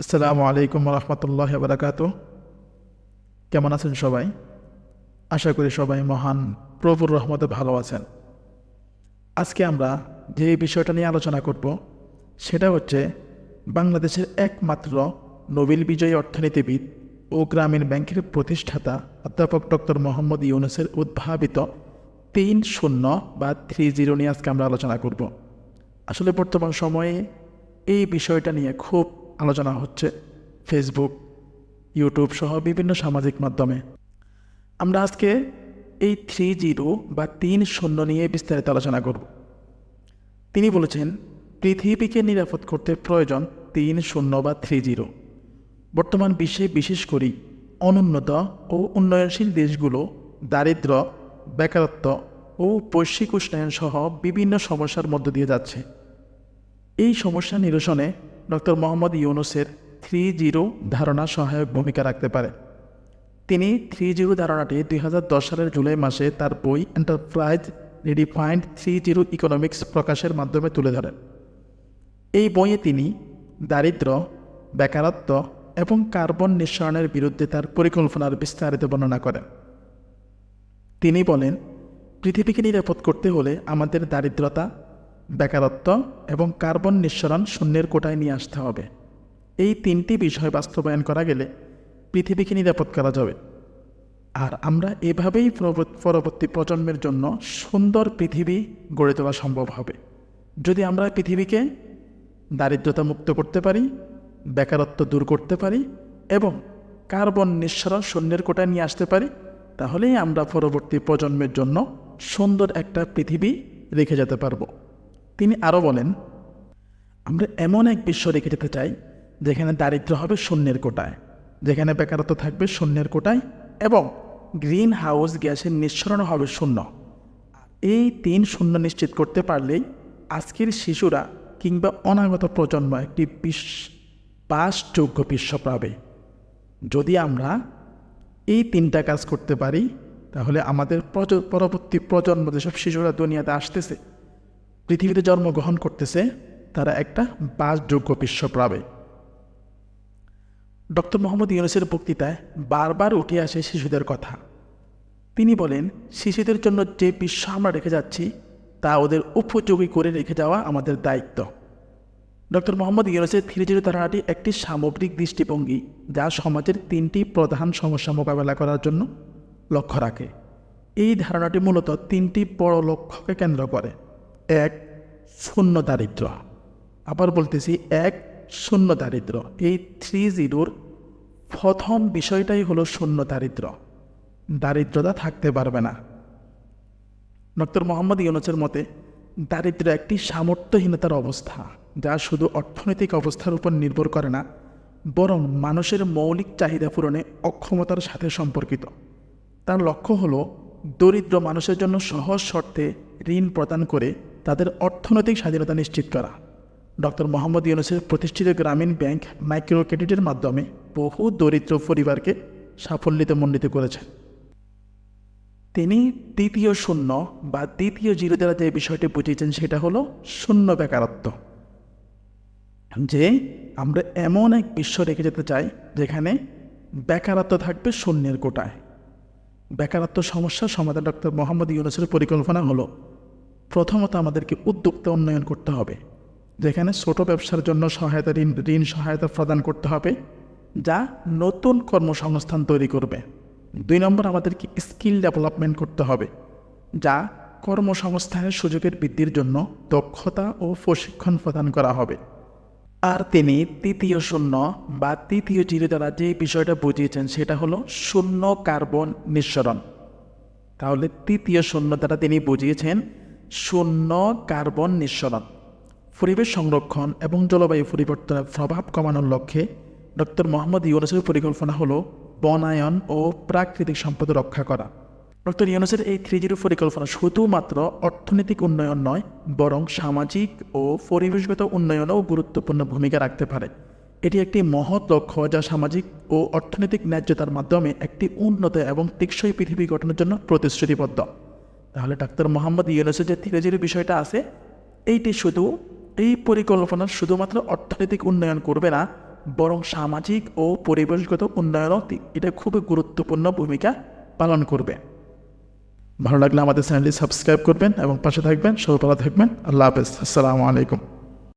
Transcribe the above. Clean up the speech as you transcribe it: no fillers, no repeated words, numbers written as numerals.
আসসালামু আলাইকুম রহমতুল্লাহ বারাকাতু। কেমন আছেন সবাই? আশা করি সবাই মহান প্রভুর রহমতে ভালো আছেন। আজকে আমরা যে বিষয়টা নিয়ে আলোচনা করব সেটা হচ্ছে বাংলাদেশের একমাত্র নোবেল বিজয়ী অর্থনীতিবিদ ও গ্রামীণ ব্যাংকের প্রতিষ্ঠাতা অধ্যাপক ডক্টর মোহাম্মদ ইউনূসের উদ্ভাবিত ৩-০ বা ৩-০ নিয়ে আজকে আমরা আলোচনা করব। আসলে বর্তমান সময়ে এই বিষয়টা নিয়ে খুব আলোচনা হচ্ছে ফেসবুক, ইউটিউব সহ বিভিন্ন সামাজিক মাধ্যমে। আমরা আজকে এই ৩-০ বা ৩-০ নিয়ে বিস্তারিত আলোচনা করব। তিনি বলেছেন, পৃথিবীকে নিরাপদ করতে প্রয়োজন ৩-০ বা ৩-০। বর্তমান বিশ্বে বিশেষ করে অনুন্নত ও উন্নয়নশীল দেশগুলো দারিদ্র্য, বেকারত্ব ও বৈশ্বিক উষ্ণায়ন সহ বিভিন্ন সমস্যার মধ্য দিয়ে যাচ্ছে। এই সমস্যা নিরসনে ডক্টর মোহাম্মদ ইউনূসের ৩-০ ধারণা সহায়ক ভূমিকা রাখতে পারে। তিনি ৩-০ ধারণাটি ২০১০ সালের জুলাই মাসে তার বই এন্টারপ্রাইজ রিডিফাইন্ড ৩-০ ইকোনমিক্স প্রকাশের মাধ্যমে তুলে ধরেন। এই বইয়ে তিনি দারিদ্র্য, বেকারত্ব এবং কার্বন নিঃসরণের বিরুদ্ধে তার পরিকল্পনার বিস্তারিত বর্ণনা করেন। তিনি বলেন, পৃথিবীকে নিরাপদ করতে হলে আমাদের দারিদ্রতা, বেকারত্ব এবং কার্বন নিঃসরণ শূন্যের কোটায় নিয়ে আসতে হবে। এই ৩টি বিষয় বাস্তবায়ন করা গেলে পৃথিবীকে নিরাপদ করা যাবে। আর আমরা এভাবেই পরবর্তী প্রজন্মের জন্য সুন্দর পৃথিবী গড়ে তোলা সম্ভব হবে। যদি আমরা পৃথিবীকে দারিদ্রতা মুক্ত করতে পারি, বেকারত্ব দূর করতে পারি এবং কার্বন নিঃসরণ শূন্যের কোটায় নিয়ে আসতে পারি, তাহলেই আমরা পরবর্তী প্রজন্মের জন্য সুন্দর একটা পৃথিবী রেখে যেতে পারব। তিনি আরও বলেন, আমরা এমন এক বিশ্ব রেখে যেতে চাই যেখানে দারিদ্র্য হবে শূন্যের কোটায়, যেখানে বেকারত্ব থাকবে শূন্যের কোটায় এবং গ্রিন হাউস গ্যাসের নিঃসরণ হবে শূন্য। এই ৩-০ নিশ্চিত করতে পারলেই আজকের শিশুরা কিংবা অনাগত প্রজন্ম একটি বাসযোগ্য বিশ্ব পাবে। যদি আমরা এই ৩টা কাজ করতে পারি, তাহলে আমাদের পরবর্তী প্রজন্ম, যেসব শিশুরা দুনিয়াতে আসতেছে, পৃথিবীতে জন্মগ্রহণ করতেছে, তারা একটা বাসযোগ্য বিশ্ব পাবে। ডক্টর মোহাম্মদ ইউনূসের বক্তৃতায় বারবার উঠে আসে শিশুদের কথা। তিনি বলেন, শিশুদের জন্য যে বিশ্ব আমরা রেখে যাচ্ছি তা ওদের উপযোগী করে রেখে যাওয়া আমাদের দায়িত্ব। ডক্টর মোহাম্মদ ইউনূসের ৩-০ ধারণাটি একটি সামগ্রিক দৃষ্টিভঙ্গি যা সমাজের ৩টি প্রধান সমস্যা মোকাবেলা করার জন্য লক্ষ্য রাখে। এই ধারণাটি মূলত ৩টি বড় লক্ষ্যকে কেন্দ্র করে। ১. শূন্য দারিদ্র্য। আবার বলতেছি, ১. শূন্য দারিদ্র্য। এই ৩-০-র প্রথম বিষয়টাই হলো শূন্য দারিদ্র্য। দারিদ্রতা থাকতে পারবে না। ডক্টর মোহাম্মদ ইউনূসের মতে দারিদ্র্য একটি সামর্থ্যহীনতার অবস্থা, যা শুধু অর্থনৈতিক অবস্থার উপর নির্ভর করে না, বরং মানুষের মৌলিক চাহিদা পূরণে অক্ষমতার সাথে সম্পর্কিত। তার লক্ষ্য হলো দরিদ্র মানুষের জন্য সহজ শর্তে ঋণ প্রদান করে তাদের অর্থনৈতিক স্বাধীনতা নিশ্চিত করা। ডক্টর মোহাম্মদ ইউনূসের প্রতিষ্ঠিত গ্রামীণ ব্যাংক মাইক্রো ক্রেডিটের মাধ্যমে বহু দরিদ্র পরিবারকে সাফল্যমণ্ডিত করেছেন। তিনি ২য়-০ বা ২য়-০ দ্বারা যে বিষয়টি বুঝিয়েছেন সেটা হলো শূন্য বেকারত্ব। যে আমরা এমন এক বিশ্ব রেখে যেতে চাই যেখানে বেকারত্ব থাকবে শূন্যের কোটায়। বেকারত্ব সমস্যার সমাধান ডক্টর মোহাম্মদ ইউনূসের পরিকল্পনা হলো, প্রথমত আমাদেরকে উদ্যোক্তা উন্নয়ন করতে হবে, যেখানে ছোট ব্যবসার জন্য সহায়তা ঋণ সহায়তা প্রদান করতে হবে, যা নতুন কর্মসংস্থান তৈরি করবে। ২ নম্বর, আমাদেরকে স্কিল ডেভেলপমেন্ট করতে হবে, যা কর্মসংস্থানের সুযোগের বৃদ্ধির জন্য দক্ষতা ও প্রশিক্ষণ প্রদান করা হবে। আর তিনি ৩য়-০ বা ৩য়-০ দ্বারা যে বিষয়টা বুঝিয়েছেন সেটা হলো শূন্য কার্বন নিঃসরণ। তাহলে ৩য়-০ দ্বারা তিনি বুঝিয়েছেন শূন্য কার্বন নিঃসরণ। পরিবেশ সংরক্ষণ এবং জলবায়ু পরিবর্তনের প্রভাব কমানোর লক্ষ্যে ডক্টর মোহাম্মদ ইউনূসের পরিকল্পনা হলো বনায়ন ও প্রাকৃতিক সম্পদ রক্ষা করা। ডক্টর ইউনূসের এই ৩-০ পরিকল্পনা শুধুমাত্র অর্থনৈতিক উন্নয়ন নয়, বরং সামাজিক ও পরিবেশগত উন্নয়নেও গুরুত্বপূর্ণ ভূমিকা রাখতে পারে। এটি একটি মহৎ লক্ষ্য যা সামাজিক ও অর্থনৈতিক ন্যায্যতার মাধ্যমে একটি উন্নত এবং টেকসই পৃথিবী গঠনের জন্য প্রতিশ্রুতিবদ্ধ। তাহলে ডক্টর মোহাম্মদ ইউনূসের যে ৩-০ বিষয়টা আছে, এই পরিকল্পনা শুধুমাত্র অর্থনৈতিক উন্নয়ন করবে না, বরং সামাজিক ও পরিবেশগত উন্নয়নও এটা খুবই গুরুত্বপূর্ণ ভূমিকা পালন করবে। ভালো লাগলে আমাদের চ্যানেলটি সাবস্ক্রাইব করবেন এবং পাশে থাকবেন। সবাই ভালো থাকবেন। আল্লাহ হাফেজ। আসসালামু আলাইকুম।